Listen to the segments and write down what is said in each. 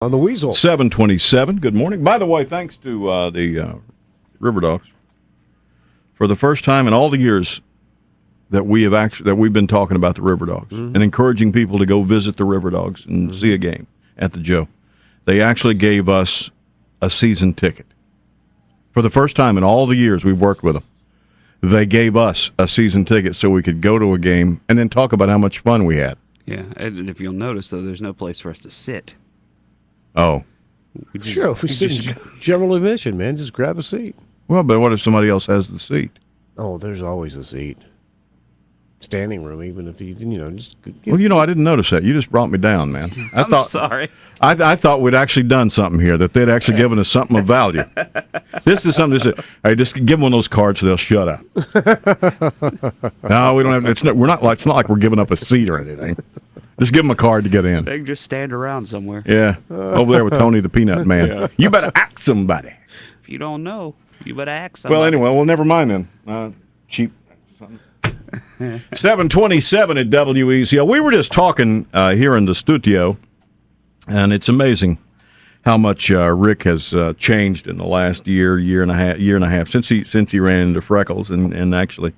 On the Weasel. 727. Good morning. By the way, thanks to the River Dogs. For the first time in all the years that we've been talking about the River Dogs and encouraging people to go visit the River Dogs and see a game at the Joe, they actually gave us a season ticket. For the first time in all the years we've worked with them, they gave us a season ticket so we could go to a game and then talk about how much fun we had. Yeah, and if you'll notice, though, there's no place for us to sit. Oh. Sure, we sit in general admission, man. Just grab a seat. Well, but what if somebody else has the seat? Oh, there's always a seat. Standing room, even if you just. Well, I didn't notice that. You just brought me down, man. I'm sorry. I thought we'd actually done something here, that they'd actually given us something of value. This is something to say, hey, just give them one of those cards so they'll shut up. No, we don't have. It's not like we're giving up a seat or anything. Just give them a card to get in. They can just stand around somewhere. Yeah, over there with Tony the Peanut Man. Yeah. You better ask somebody. If you don't know, you better ask somebody. Well, anyway, never mind then. Cheap. 727 at WEZL. We were just talking here in the studio, and it's amazing how much Rick has changed in the last year and a half since he ran into freckles and actually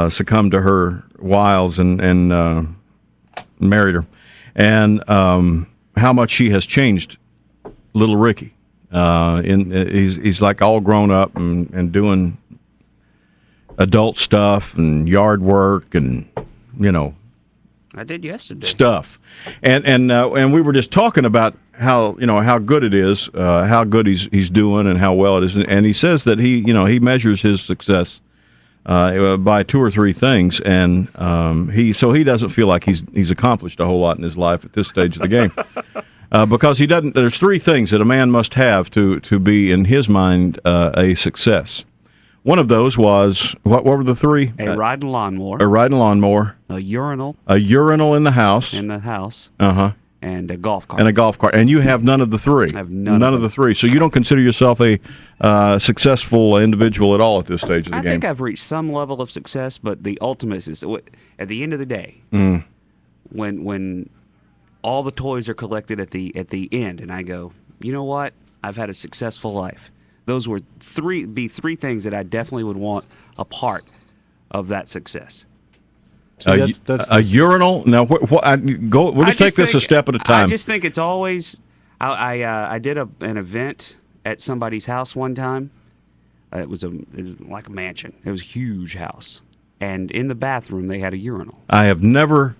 succumbed to her wiles and married her, and how much she has changed little Ricky. He's like all grown up and doing adult stuff and yard work and I did yesterday stuff, and we were just talking about how good it is, how good he's doing, and how well it is, and he says that he measures his success by two or three things, and he doesn't feel like he's accomplished a whole lot in his life at this stage of the game, because he doesn't. There's three things that a man must have to be, in his mind, a success. One of those was what were the three? A riding lawnmower. A riding lawnmower. A urinal. A urinal in the house. Uh-huh. And a golf cart. And a golf cart. And you have none of the three. I have none of the three. So you don't consider yourself a successful individual at all at this stage of the game? I think I've reached some level of success, but the ultimate is, at the end of the day, when all the toys are collected at the end, and I go, you know what? I've had a successful life. Those would be three things that I definitely would want a part of that success. So that's a urinal. Now, we'll just take this a step at a time. I just think it's always. I did an event at somebody's house one time. It was like a mansion. It was a huge house, and in the bathroom they had a urinal. I have never,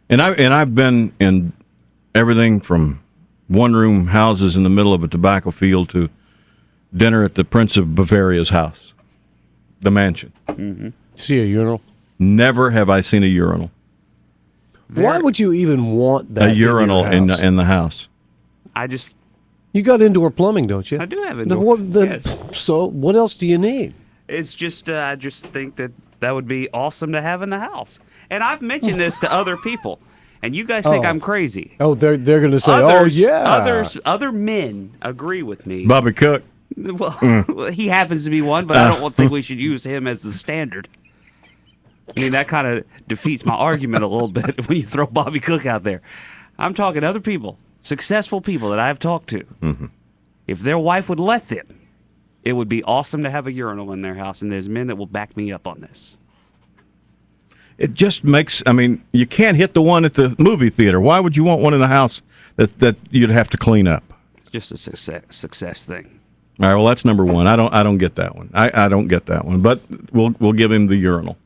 and I've been in everything from one-room houses in the middle of a tobacco field to dinner at the Prince of Bavaria's house, the mansion. Mm-hmm. See a urinal? Never have I seen a urinal. Why would you even want that? A urinal in the house. You got indoor plumbing, don't you? I do have indoor. Yes. So what else do you need? It's just I just think that would be awesome to have in the house. And I've mentioned this to other people, and you guys think I'm crazy. Oh, they're going to say, "Oh yeah." Other men agree with me. Bobby Cook. Well, he happens to be one, but I don't think we should use him as the standard. I mean, that kind of defeats my argument a little bit when you throw Bobby Cook out there. I'm talking other people, successful people that I've talked to. Mm-hmm. If their wife would let them, it would be awesome to have a urinal in their house, and there's men that will back me up on this. It just makes, you can't hit the one at the movie theater. Why would you want one in the house that you'd have to clean up? Just a success thing. All right, well, that's number one. I don't get that one. I don't get that one, but we'll give him the urinal.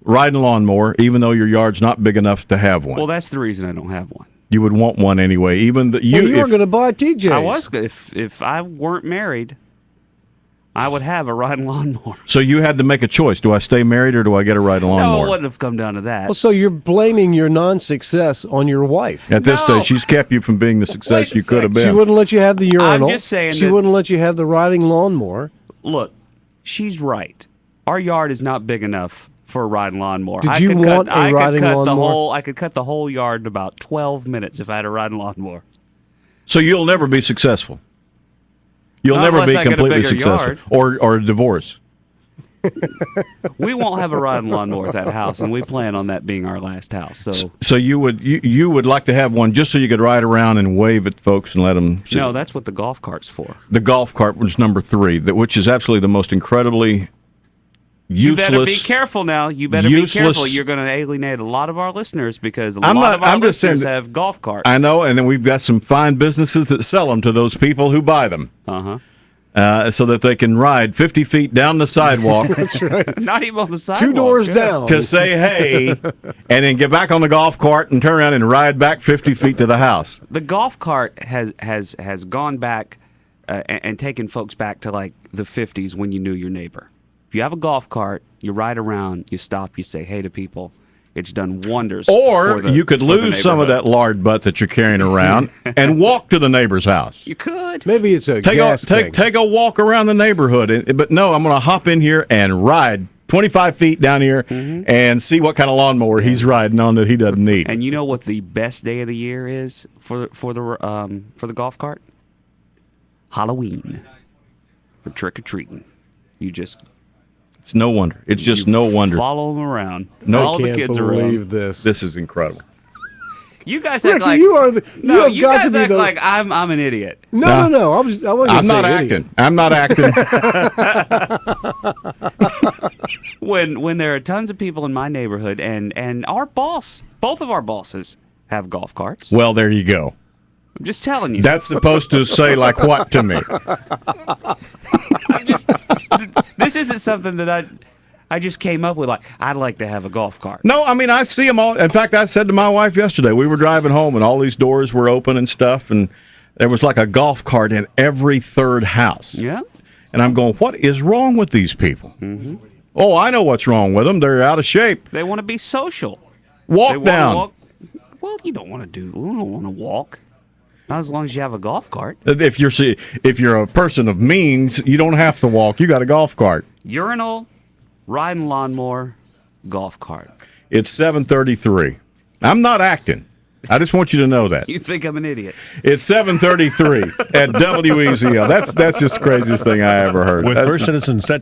Riding lawnmower, even though your yard's not big enough to have one. Well, that's the reason I don't have one. You would want one anyway. Even you were going to buy TJ's. I was. If I weren't married, I would have a riding lawnmower. So you had to make a choice. Do I stay married or do I get a riding lawnmower? No, it wouldn't have come down to that. Well, so you're blaming your non-success on your wife. At this stage, she's kept you from being the success you could have been. She wouldn't let you have the urinal. I'm just saying she wouldn't let you have the riding lawnmower. Look, she's right. Our yard is not big enough for a riding lawnmower. Did you want a riding lawnmower? I could cut the whole yard in about 12 minutes if I had a riding lawnmower. So you'll never be successful. You'll never be completely successful, or a divorce. We won't have a riding lawnmower at that house, and we plan on that being our last house. So you would like to have one just so you could ride around and wave at folks and let them see. No, that's what the golf cart's for. The golf cart was number 3, which is absolutely the most incredibly useless. You better be careful now. You better be careful. You're going to alienate a lot of our listeners because of our listeners have golf carts. I know, and then we've got some fine businesses that sell them to those people who buy them. So that they can ride 50 feet down the sidewalk. That's right. Not even on the sidewalk. 2 doors down. To say hey, and then get back on the golf cart and turn around and ride back 50 feet to the house. The golf cart has gone back and taken folks back to like the 50s when you knew your neighbor. If you have a golf cart, you ride around, you stop, you say hey to people. It's done wonders. Or you could lose some of that lard butt that you're carrying around and walk to the neighbor's house. You could. Maybe it's a gas thing. Take a walk around the neighborhood. But no, I'm going to hop in here and ride 25 feet down here and see what kind of lawnmower he's riding on that he doesn't need. And you know what the best day of the year is for the golf cart? Halloween. For trick-or-treating. It's no wonder. It's just no wonder. Follow them around. No, follow the kids around. This is incredible. You guys act like you have got guys to be act like I'm an idiot. No. I wasn't I'm not acting. Idiot. I'm not acting. When there are tons of people in my neighborhood and our boss, both of our bosses have golf carts. Well, there you go. I'm just telling you. That's supposed to say like what to me? This isn't something that I just came up with. Like, I'd like to have a golf cart. No, I mean, I see them all. In fact, I said to my wife yesterday, we were driving home and all these doors were open and stuff, and there was like a golf cart in every third house. Yeah. And I'm going, what is wrong with these people? Oh, I know what's wrong with them. They're out of shape. They want to be social. Walk down. Well, you don't want to walk. Not as long as you have a golf cart. If you're a person of means, you don't have to walk. You got a golf cart. Urinal, riding lawnmower, golf cart. It's 7:33. I'm not acting. I just want you to know that. You think I'm an idiot. It's 7:33 at WEZL. That's just the craziest thing I ever heard. With First Citizen set